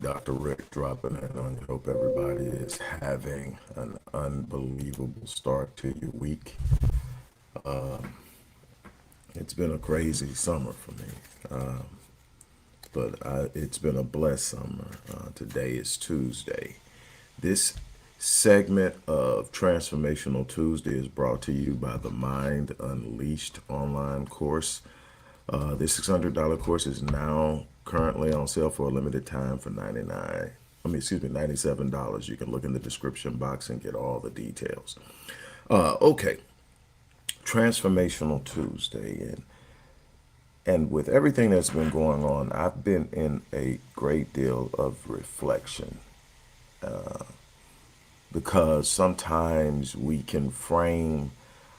Dr. Rick dropping it on you. Hope everybody is having an unbelievable start to your week. It's been a crazy summer for me, but it's been a blessed summer. Today is Tuesday. This segment of Transformational Tuesday is brought to you by the Mind Unleashed online course. This $600 course is now currently on sale for a limited time for $97. You can look in the description box and get all the details. Okay, Transformational Tuesday, and with everything that's been going on, I've been in a great deal of reflection because sometimes we can frame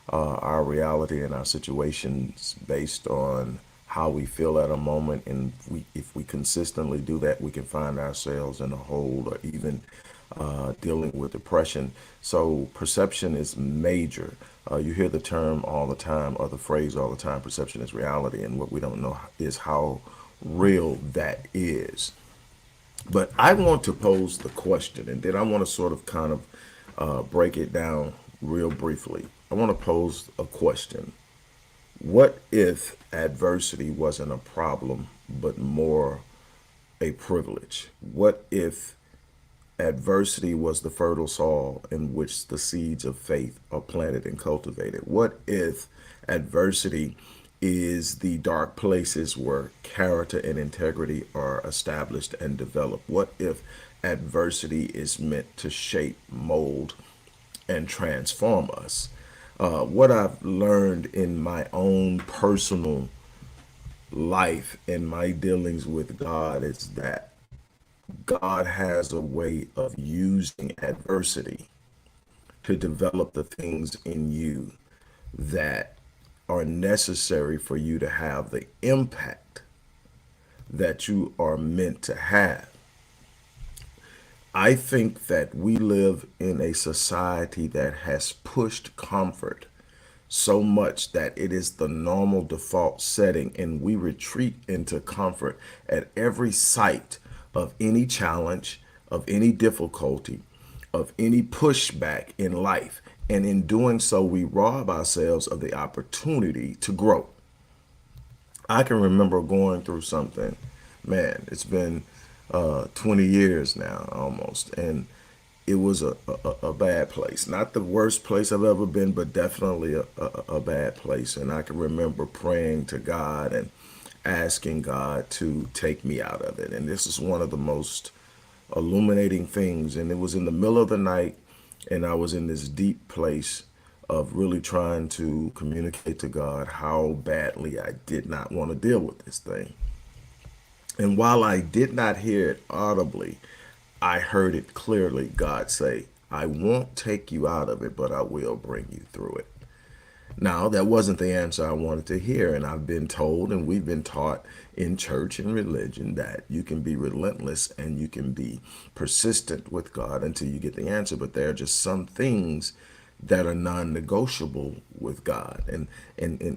our reality and our situations based on how we feel at a moment, and if we consistently do that, we can find ourselves in a hole or even dealing with depression. So perception is major. You hear the term all the time, or the phrase all the time, perception is reality, and what we don't know is how real that is. But I want to pose the question, and then I want to sort of kind of break it down real briefly. I want to pose a question. What if adversity wasn't a problem, but more a privilege? What if adversity was the fertile soil in which the seeds of faith are planted and cultivated? What if adversity is the dark places where character and integrity are established and developed? What if adversity is meant to shape, mold, and transform us? What I've learned in my own personal life and my dealings with God is that God has a way of using adversity to develop the things in you that are necessary for you to have the impact that you are meant to have. I think that we live in a society that has pushed comfort so much that it is the normal default setting, and we retreat into comfort at every sight of any challenge, of any difficulty, of any pushback in life. And in doing so, we rob ourselves of the opportunity to grow. I can remember going through something, man, it's been 20 years now almost, and it was a bad place. Not the worst place I've ever been, but definitely a bad place. And I can remember praying to God and asking God to take me out of it. And this is one of the most illuminating things. And it was in the middle of the night, and I was in this deep place of really trying to communicate to God how badly I did not want to deal with this thing. And while I did not hear it audibly, I heard it clearly. God say, I won't take you out of it, but I will bring you through it. Now, that wasn't the answer I wanted to hear. And I've been told, and we've been taught in church and religion, that you can be relentless and you can be persistent with God until you get the answer. But there are just some things that are non-negotiable with God. And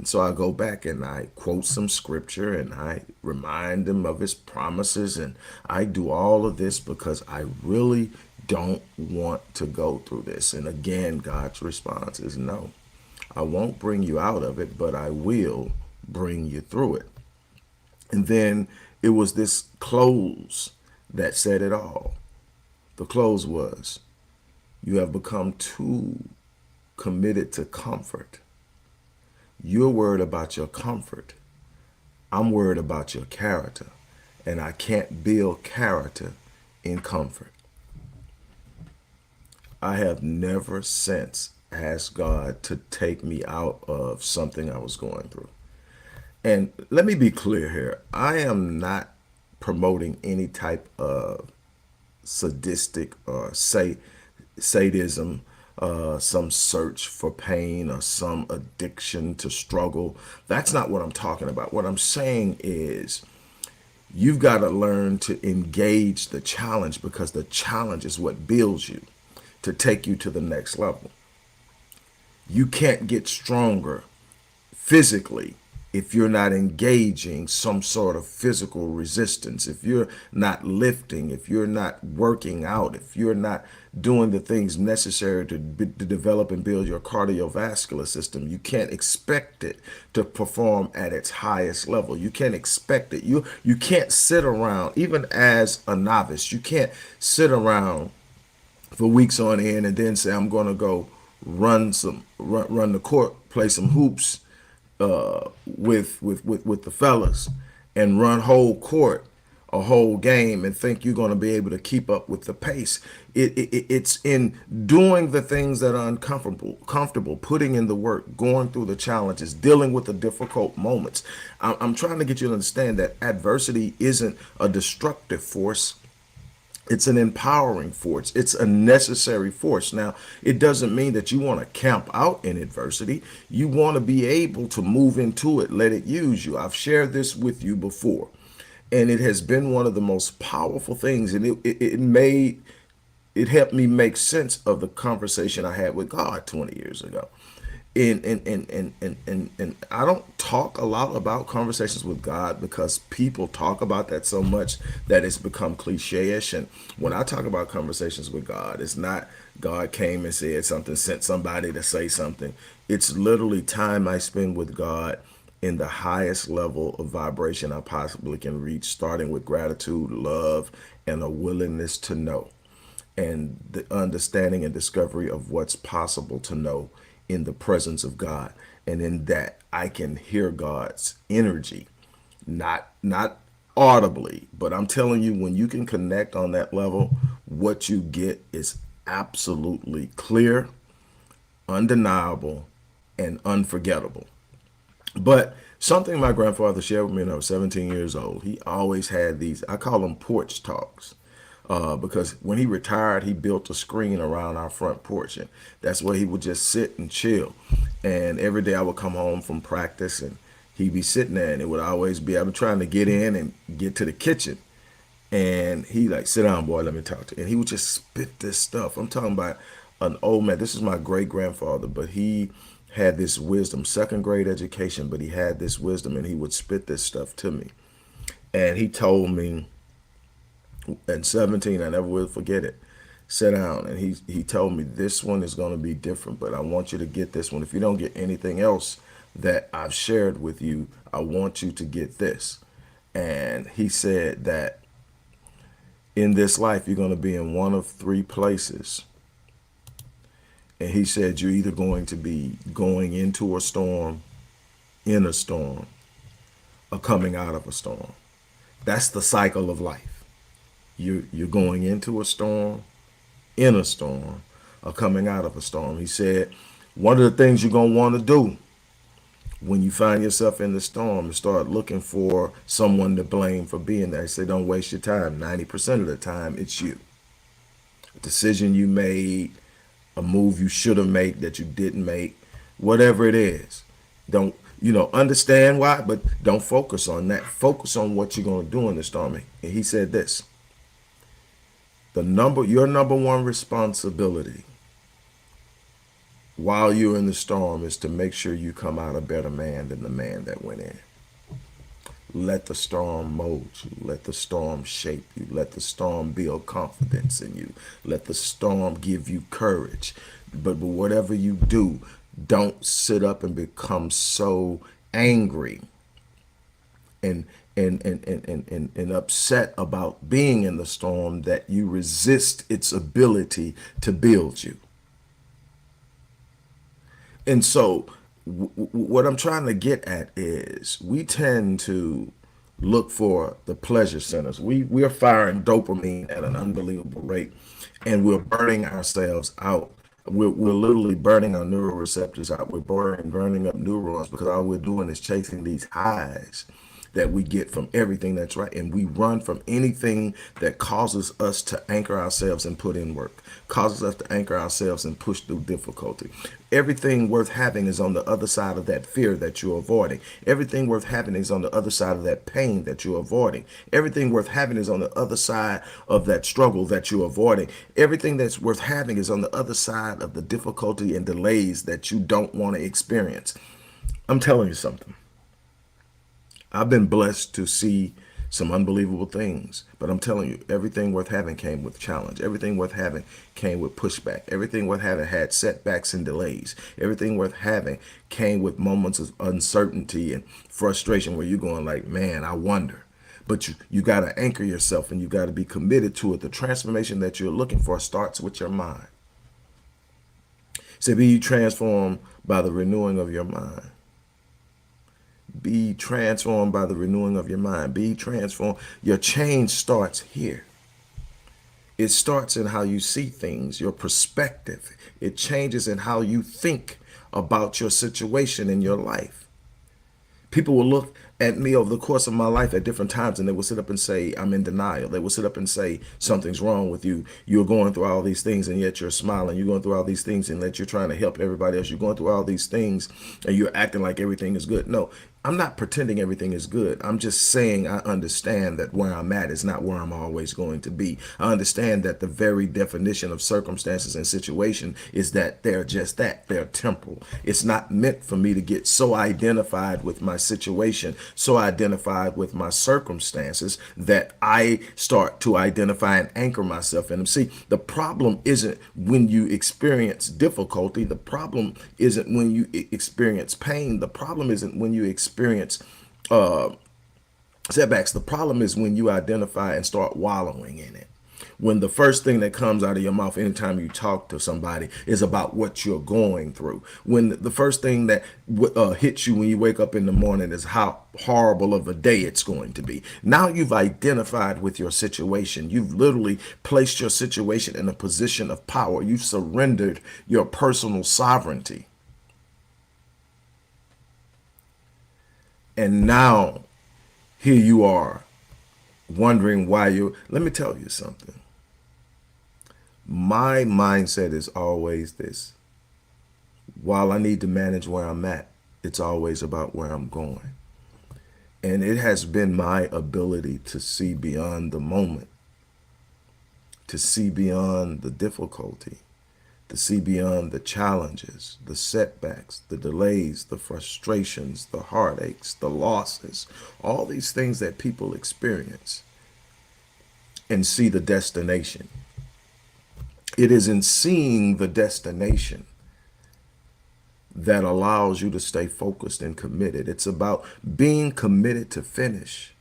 so I go back and I quote some scripture and I remind him of his promises. And I do all of this because I really don't want to go through this. And again, God's response is no. I won't bring you out of it, but I will bring you through it. And then it was this close that said it all. The close was, you have become too committed to comfort. You're worried about your comfort. I'm worried about your character. And I can't build character in comfort. I have never since asked God to take me out of something I was going through. And let me be clear here. I am not promoting any type of sadistic or sadism, some search for pain or some addiction to struggle. That's not what I'm talking about. What I'm saying is you've got to learn to engage the challenge, because the challenge is what builds you to take you to the next level. You can't get stronger physically if you're not engaging some sort of physical resistance, if you're not lifting, if you're not working out, if you're not doing the things necessary to develop and build your cardiovascular system, you can't expect it to perform at its highest level. You can't expect it. You can't sit around, even as a novice, you can't sit around for weeks on end and then say, I'm going to go run the court, play some hoops with the fellas and run whole court a whole game and think you're going to be able to keep up with the pace. It's in doing the things that are comfortable, putting in the work, going through the challenges, dealing with the difficult moments. I'm trying to get you to understand that adversity isn't a destructive force. It's an empowering force. It's a necessary force. Now, it doesn't mean that you want to camp out in adversity. You want to be able to move into it, let it use you. I've shared this with you before, and it has been one of the most powerful things. And it helped me make sense of the conversation I had with God 20 years ago. And I don't talk a lot about conversations with God because people talk about that so much that it's become cliche-ish. And when I talk about conversations with God, it's not God came and said something, sent somebody to say something. It's literally time I spend with God in the highest level of vibration I possibly can reach, starting with gratitude, love, and a willingness to know, and the understanding and discovery of what's possible to know in the presence of God. And in that, I can hear God's energy, not audibly, but I'm telling you, when you can connect on that level, what you get is absolutely clear, undeniable, and unforgettable. But something my grandfather shared with me when I was 17 years old, he always had these, I call them porch talks. Because when he retired, he built a screen around our front porch, and that's where he would just sit and chill. And every day I would come home from practice, and he'd be sitting there, and it would always be, I was trying to get in and get to the kitchen, and he like, sit down, boy, let me talk to you. And he would just spit this stuff. I'm talking about an old man. This is my great grandfather, but he had this wisdom, second grade education, but he had this wisdom, and he would spit this stuff to me. And he told me at 17, I never will forget it. Sit down, and he told me, this one is going to be different, but I want you to get this one. If you don't get anything else that I've shared with you, I want you to get this. And he said that in this life, you're going to be in one of three places. And he said, you're either going to be going into a storm, in a storm, or coming out of a storm. That's the cycle of life. You're going into a storm, in a storm, or coming out of a storm. He said, one of the things you're going to want to do when you find yourself in the storm is start looking for someone to blame for being there. He said, don't waste your time. 90% of the time, it's you. A decision you made, a move you should have made that you didn't make, whatever it is. Don't, understand why, but don't focus on that. Focus on what you're going to do in the storm. And he said this, your number one responsibility while you're in the storm is to make sure you come out a better man than the man that went in. Let the storm mold you. Let the storm shape you. Let the storm build confidence in you. Let the storm give you courage. But whatever you do, don't sit up and become so angry and upset about being in the storm that you resist its ability to build you. And so what I'm trying to get at is we tend to look for the pleasure centers. We are firing dopamine at an unbelievable rate, and we're burning ourselves out. We're literally burning our neuroreceptors out. We're burning up neurons because all we're doing is chasing these highs that we get from everything that's right. And we run from anything that causes us to anchor ourselves and put in work, causes us to anchor ourselves and push through difficulty. Everything worth having is on the other side of that fear that you're avoiding. Everything worth having is on the other side of that pain that you're avoiding. Everything worth having is on the other side of that struggle that you're avoiding. Everything that's worth having is on the other side of the difficulty and delays that you don't want to experience. I'm telling you something. I've been blessed to see some unbelievable things, but I'm telling you, everything worth having came with challenge. Everything worth having came with pushback. Everything worth having had setbacks and delays. Everything worth having came with moments of uncertainty and frustration where you're going like, man, I wonder. But you got to anchor yourself and you got to be committed to it. The transformation that you're looking for starts with your mind. So be transformed by the renewing of your mind. Be transformed by the renewing of your mind. Be transformed. Your change starts here. It starts in how you see things, your perspective. It changes in how you think about your situation in your life. People will look at me over the course of my life at different times and they will sit up and say, I'm in denial. They will sit up and say, something's wrong with you. You're going through all these things and yet you're smiling. You're going through all these things and yet you're trying to help everybody else. You're going through all these things and you're acting like everything is good. No, I'm not pretending everything is good. I'm just saying I understand that where I'm at is not where I'm always going to be. I understand that the very definition of circumstances and situation is that they're just that. They're temporal. It's not meant for me to get so identified with my situation, so identified with my circumstances that I start to identify and anchor myself in them. See, the problem isn't when you experience difficulty. The problem isn't when you experience pain. The problem isn't when you experience setbacks. The problem is when you identify and start wallowing in it. When the first thing that comes out of your mouth anytime you talk to somebody is about what you're going through. When the first thing that hits you when you wake up in the morning is how horrible of a day it's going to be. Now you've identified with your situation. You've literally placed your situation in a position of power. You've surrendered your personal sovereignty. And now here you are wondering why you. Let me tell you something. My mindset is always this. While I need to manage where I'm at, it's always about where I'm going. And it has been my ability to see beyond the moment, to see beyond the difficulty, to see beyond the challenges, the setbacks, the delays, the frustrations, the heartaches, the losses, all these things that people experience, and see the destination. It is in seeing the destination that allows you to stay focused and committed. It's about being committed to finish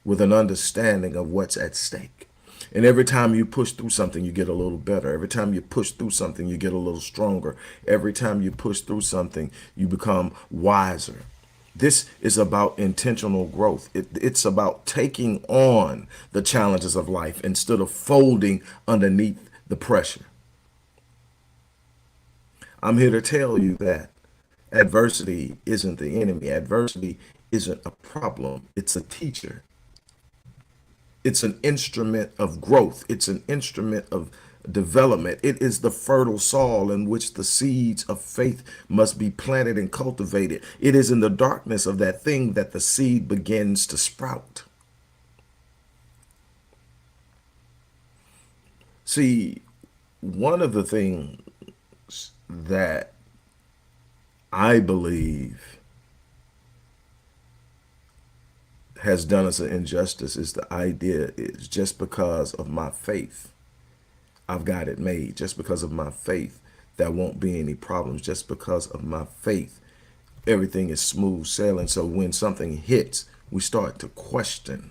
with an understanding of what's at stake. And every time you push through something, you get a little better. Every time you push through something, you get a little stronger. Every time you push through something, you become wiser. This is about intentional growth. It's about taking on the challenges of life instead of folding underneath the pressure. I'm here to tell you that adversity isn't the enemy. Adversity isn't a problem. It's a teacher. It's an instrument of growth. It's an instrument of development. It is the fertile soil in which the seeds of faith must be planted and cultivated. It is in the darkness of that thing that the seed begins to sprout. See, one of the things that I believe has done us an injustice is the idea is just because of my faith, I've got it made. Just because of my faith, there won't be any problems. Just because of my faith, everything is smooth sailing. So when something hits, we start to question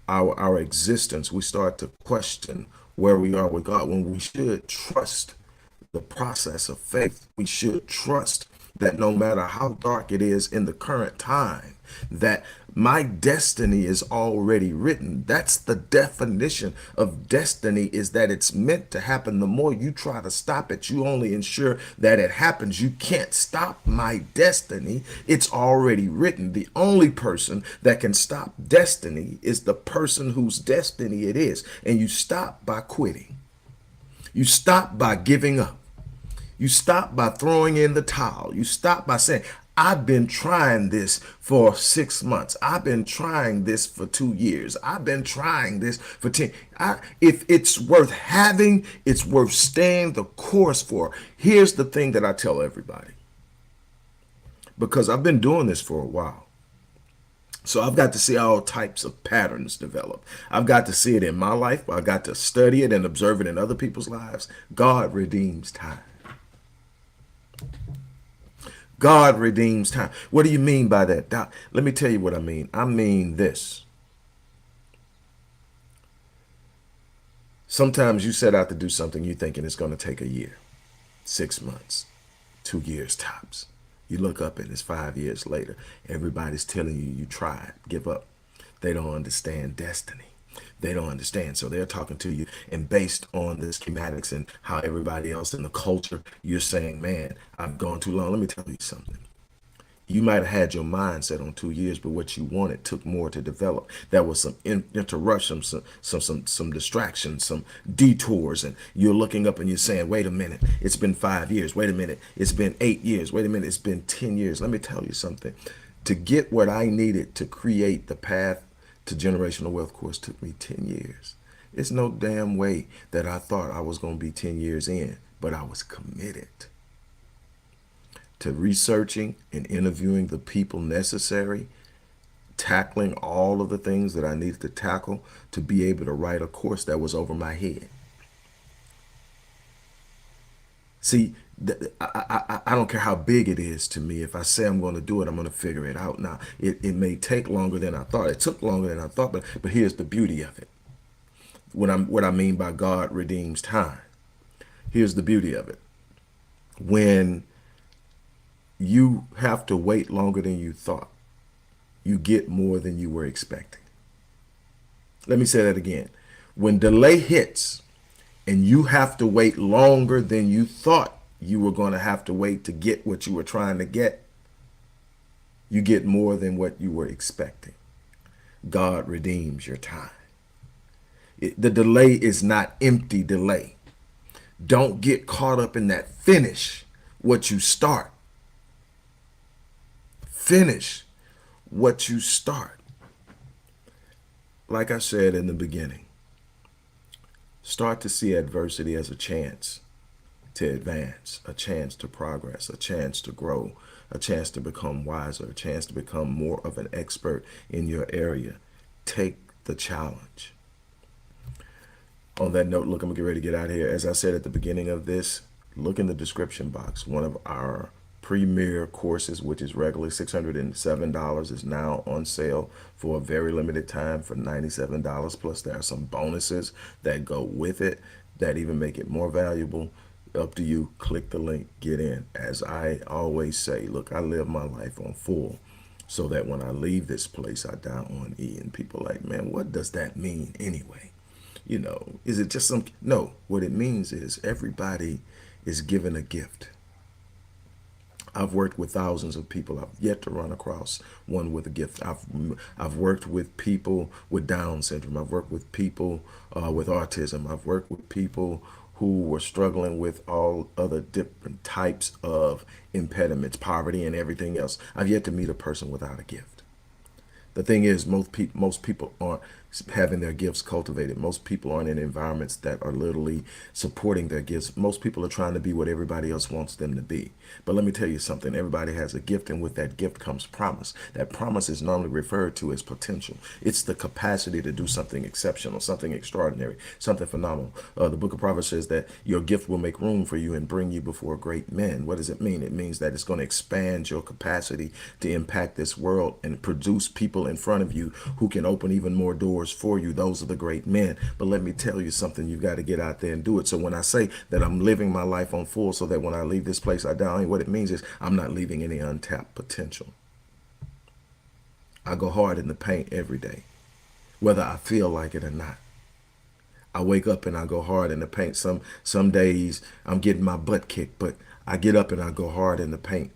our existence. We start to question where we are with God when we should trust the process of faith. We should trust that no matter how dark it is in the current time, that my destiny is already written. That's the definition of destiny, is that it's meant to happen. The more you try to stop it, you only ensure that it happens. You can't stop my destiny. It's already written. The only person that can stop destiny is the person whose destiny it is. And you stop by quitting. You stop by giving up. You stop by throwing in the towel. You stop by saying, I've been trying this for 6 months. I've been trying this for 2 years. I've been trying this for 10. If it's worth having, it's worth staying the course for. Here's the thing that I tell everybody, because I've been doing this for a while. So I've got to see all types of patterns develop. I've got to see it in my life. I've got to study it and observe it in other people's lives. God redeems time. God redeems time. What do you mean by that, Doc? Let me tell you what I mean. I mean this. Sometimes you set out to do something you thinking it's going to take a year, 6 months, 2 years tops. You look up and it's 5 years later. Everybody's telling you you tried, give up. They don't understand destiny. They don't understand. So they're talking to you, and based on the schematics and how everybody else in the culture, you're saying, man, I've gone too long. Let me tell you something. You might have had your mind set on 2 years, but what you wanted took more to develop. There was some interruptions, some distractions, some detours, and you're looking up and you're saying, "Wait a minute, it's been 5 years. Wait a minute, it's been 8 years. Wait a minute, it's been 10 years." Let me tell you something. To get what I needed to create the path to generational wealth course took me 10 years. It's no damn way that I thought I was going to be 10 years in, but I was committed to researching and interviewing the people necessary, tackling all of the things that I needed to tackle to be able to write a course that was over my head. See, I don't care how big it is to me. If I say I'm going to do it, I'm going to figure it out. Now, it may take longer than I thought. It took longer than I thought, but here's the beauty of it. What I mean by God redeems time. Here's the beauty of it. When you have to wait longer than you thought, you get more than you were expecting. Let me say that again. When delay hits and you have to wait longer than you thought you were going to have to wait to get what you were trying to get, you get more than what you were expecting. God redeems your time. The delay is not empty delay. Don't get caught up in that. Finish what you start. Finish what you start. Like I said in the beginning, start to see adversity as a chance to advance, a chance to progress, a chance to grow, a chance to become wiser, a chance to become more of an expert in your area. Take the challenge. On that note, look, I'm going to get ready to get out of here. As I said at the beginning of this, look in the description box. One of our premier courses, which is regularly $607, is now on sale for a very limited time for $97. Plus, there are some bonuses that go with it that even make it more valuable. Up to you. Click the link, get in. As I always say, look, I live my life on full so that when I leave this place, I die on E. And people are like, man, what does that mean anyway? You know, is it just some? No, what it means is everybody is given a gift. I've worked with thousands of people. I've yet to run across one with a gift. I've worked with people with Down syndrome. I've worked with people with autism. I've worked with people who were struggling with all other different types of impediments, poverty, and everything else. I've yet to meet a person without a gift. The thing is, most people aren't having their gifts cultivated. Most people aren't in environments that are literally supporting their gifts. Most people are trying to be what everybody else wants them to be. But let me tell you something. Everybody has a gift, and with that gift comes promise. That promise is normally referred to as potential. It's the capacity to do something exceptional, something extraordinary, something phenomenal. The book of Proverbs says that your gift will make room for you and bring you before great men. What does it mean? It means that it's going to expand your capacity to impact this world and produce people in front of you who can open even more doors for you. Those are the great men. But let me tell you something. You've got to get out there and do it. So when I say that I'm living my life on full so that when I leave this place, I die, what it means is I'm not leaving any untapped potential. I go hard in the paint every day, whether I feel like it or not. I wake up and I go hard in the paint. Some days I'm getting my butt kicked, but I get up and I go hard in the paint.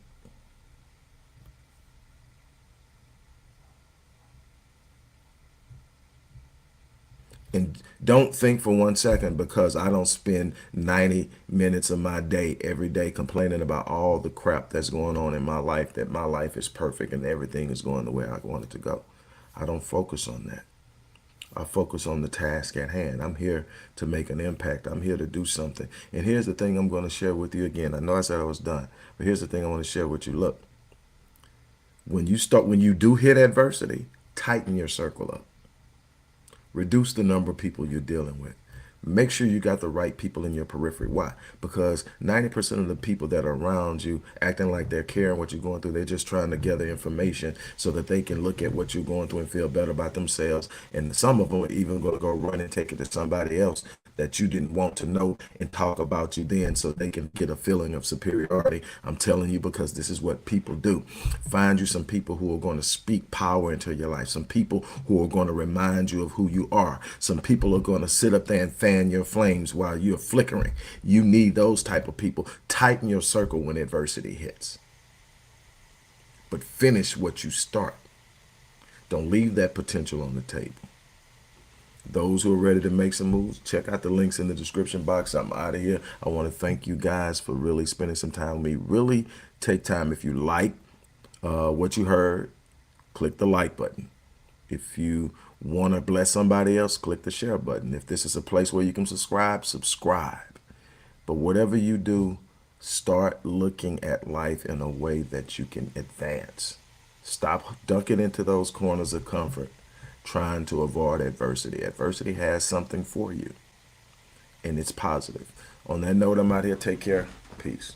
And don't think for 1 second because I don't spend 90 minutes of my day every day complaining about all the crap that's going on in my life, that my life is perfect and everything is going the way I want it to go. I don't focus on that. I focus on the task at hand. I'm here to make an impact. I'm here to do something. And here's the thing I'm going to share with you again. I know I said I was done, but here's the thing I want to share with you. Look, when you do hit adversity, Tighten your circle up. Reduce the number of people you're dealing with. Make sure you got the right people in your periphery. Why? Because 90% of the people that are around you acting like they're caring what you're going through, they're just trying to gather information so that they can look at what you're going through and feel better about themselves. And some of them are even going to go run and take it to somebody else that you didn't want to know and talk about you then so they can get a feeling of superiority. I'm telling you, because this is what people do. Find you some people who are going to speak power into your life, some people who are going to remind you of who you are, some people are going to sit up there and fan your flames while you're flickering. You need those type of people. Tighten your circle when adversity hits, but finish what you start. Don't leave that potential on the table. Those who are ready to make some moves, check out the links in the description box. I'm out of here. I want to thank you guys for really spending some time with me. Really take time. If you like what you heard, click the like button. If you want to bless somebody else, click the share button. If this is a place where you can subscribe, subscribe. But whatever you do, start looking at life in a way that you can advance. Stop dunking into those corners of comfort, trying to avoid adversity. Adversity has something for you, and it's positive. On that note, I'm out here. Take care. Peace.